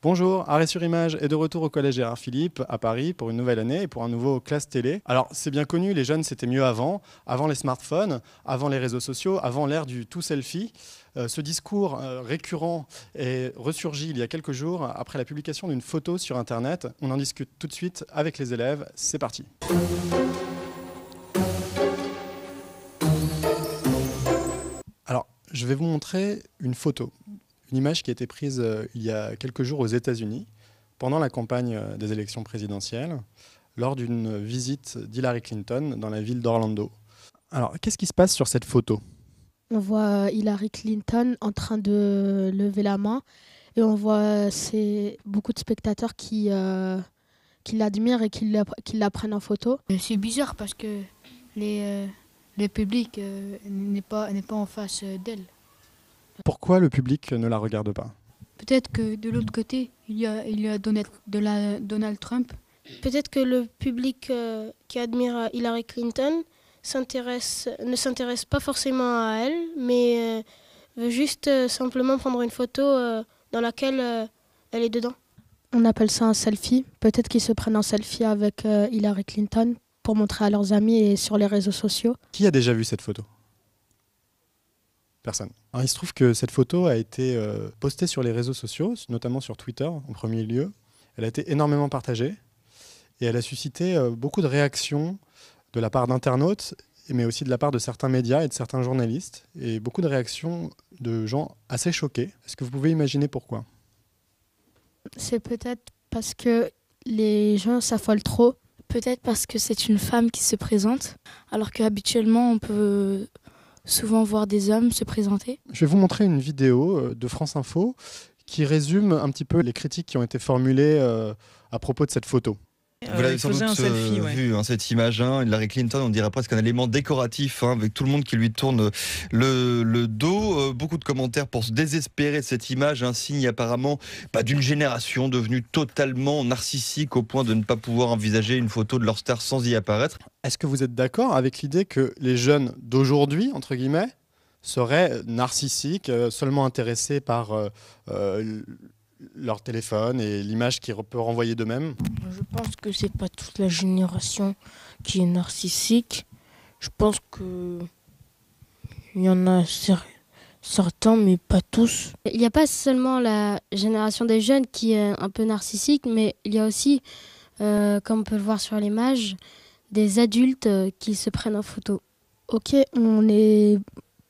Bonjour, Arrêt sur Image est de retour au collège Gérard Philippe à Paris pour une nouvelle année et pour un nouveau classe télé. Alors c'est bien connu, les jeunes c'était mieux avant les smartphones, avant les réseaux sociaux, avant l'ère du tout selfie. Ce discours récurrent est ressurgi il y a quelques jours après la publication d'une photo sur Internet. On en discute tout de suite avec les élèves, c'est parti. Alors je vais vous montrer une photo. Une image qui a été prise il y a quelques jours aux États-Unis, pendant la campagne des élections présidentielles, lors d'une visite d'Hillary Clinton dans la ville d'Orlando. Alors, qu'est-ce qui se passe sur cette photo ? On voit Hillary Clinton en train de lever la main et on voit beaucoup de spectateurs qui l'admirent et qui la prennent en photo. C'est bizarre parce que le public n'est pas en face d'elle. Pourquoi le public ne la regarde pas ? Peut-être que de l'autre côté, il y a Donald Trump. Peut-être que le public qui admire Hillary Clinton ne s'intéresse pas forcément à elle, mais veut juste simplement prendre une photo dans laquelle elle est dedans. On appelle ça un selfie. Peut-être qu'ils se prennent en selfie avec Hillary Clinton pour montrer à leurs amis et sur les réseaux sociaux. Qui a déjà vu cette photo ? Personne. Alors, il se trouve que cette photo a été postée sur les réseaux sociaux, notamment sur Twitter en premier lieu. Elle a été énormément partagée et elle a suscité beaucoup de réactions de la part d'internautes, mais aussi de la part de certains médias et de certains journalistes, et beaucoup de réactions de gens assez choqués. Est-ce que vous pouvez imaginer pourquoi ? C'est peut-être parce que les gens s'affolent trop. Peut-être parce que c'est une femme qui se présente, alors qu'habituellement on peut souvent voir des hommes se présenter. Je vais vous montrer une vidéo de France Info qui résume un petit peu les critiques qui ont été formulées à propos de cette photo. Vous l'avez sans doute vu, cette image, Hillary Clinton, on dirait presque un élément décoratif, avec tout le monde qui lui tourne le dos. Beaucoup de commentaires pour se désespérer de cette image, un signe apparemment d'une génération devenue totalement narcissique au point de ne pas pouvoir envisager une photo de leur star sans y apparaître. Est-ce que vous êtes d'accord avec l'idée que les jeunes d'aujourd'hui, entre guillemets, seraient narcissiques, seulement intéressés par leur téléphone et l'image qu'ils peuvent renvoyer d'eux-mêmes ? Je pense que c'est pas toute la génération qui est narcissique. Je pense que il y en a certains, mais pas tous. Il n'y a pas seulement la génération des jeunes qui est un peu narcissique, mais il y a aussi, comme on peut le voir sur l'image, des adultes qui se prennent en photo. Ok, on est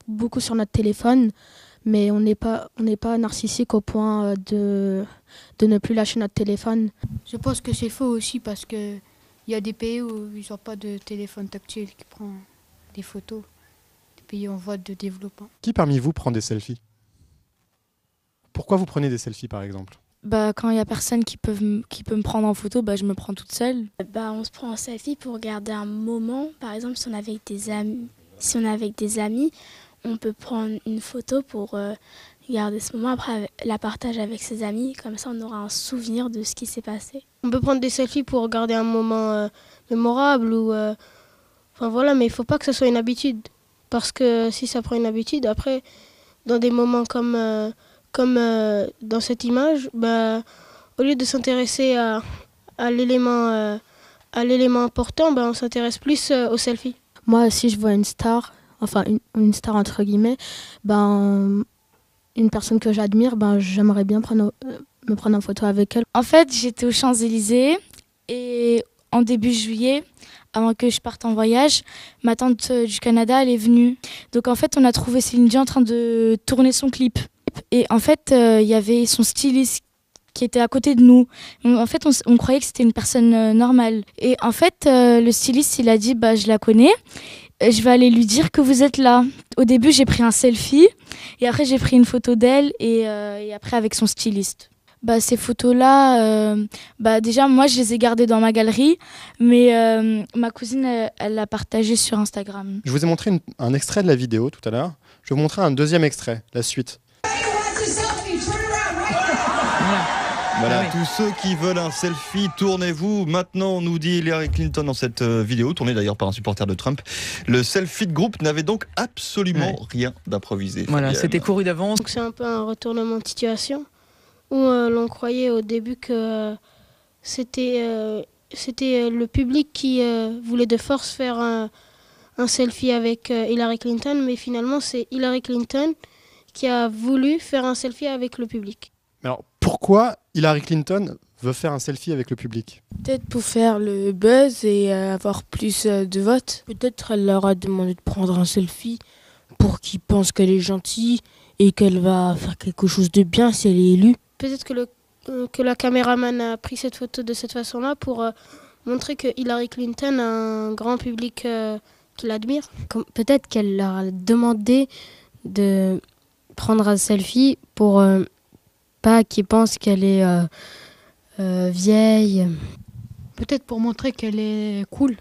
beaucoup sur notre téléphone, mais on n'est pas narcissique au point de ne plus lâcher notre téléphone. Je pense que c'est faux aussi parce qu'il y a des pays où ils n'ont pas de téléphone tactile qui prend des photos. Des pays en voie de développement. Qui parmi vous prend des selfies ? Pourquoi vous prenez des selfies par exemple ? Quand il n'y a personne qui peut me prendre en photo, je me prends toute seule. On se prend en selfie pour garder un moment. Par exemple, si on est avec des amis, on peut prendre une photo pour garder ce moment, après la partager avec ses amis, comme ça on aura un souvenir de ce qui s'est passé. On peut prendre des selfies pour garder un moment mémorable, mais il ne faut pas que ce soit une habitude. Parce que si ça prend une habitude, après, dans des moments comme dans cette image, au lieu de s'intéresser à l'élément important, on s'intéresse plus aux selfies. Moi, si je vois une star, une star entre guillemets, une personne que j'admire, j'aimerais bien me prendre en photo avec elle. En fait, j'étais aux Champs-Élysées et en début juillet, avant que je parte en voyage, ma tante du Canada, elle est venue. Donc en fait, on a trouvé Céline Dion en train de tourner son clip. Et en fait, il y avait son styliste qui était à côté de nous. En fait, on croyait que c'était une personne normale. Et en fait, le styliste, il a dit, je la connais. Je vais aller lui dire que vous êtes là. Au début, j'ai pris un selfie et après, j'ai pris une photo d'elle et après avec son styliste. Ces photos-là, déjà, moi, je les ai gardées dans ma galerie, mais ma cousine, elle l'a partagée sur Instagram. Je vous ai montré un extrait de la vidéo tout à l'heure. Je vais vous montrer un deuxième extrait, la suite. Voilà, tous ceux qui veulent un selfie, tournez-vous. Maintenant, nous dit Hillary Clinton dans cette vidéo, tournée d'ailleurs par un supporter de Trump. Le selfie de groupe n'avait donc absolument rien d'improvisé. Voilà, c'était couru d'avance. Donc c'est un peu un retournement de situation. où l'on croyait au début que c'était le public qui voulait de force faire un selfie avec Hillary Clinton, mais finalement c'est Hillary Clinton qui a voulu faire un selfie avec le public. Alors pourquoi Hillary Clinton veut faire un selfie avec le public? Peut-être pour faire le buzz et avoir plus de votes. Peut-être elle leur a demandé de prendre un selfie pour qu'ils pensent qu'elle est gentille et qu'elle va faire quelque chose de bien si elle est élue. Peut-être que la caméraman a pris cette photo de cette façon-là pour montrer que Hillary Clinton a un grand public qui l'admire. Peut-être qu'elle leur a demandé de prendre un selfie pour pas qu'ils pensent qu'elle est vieille. Peut-être pour montrer qu'elle est cool.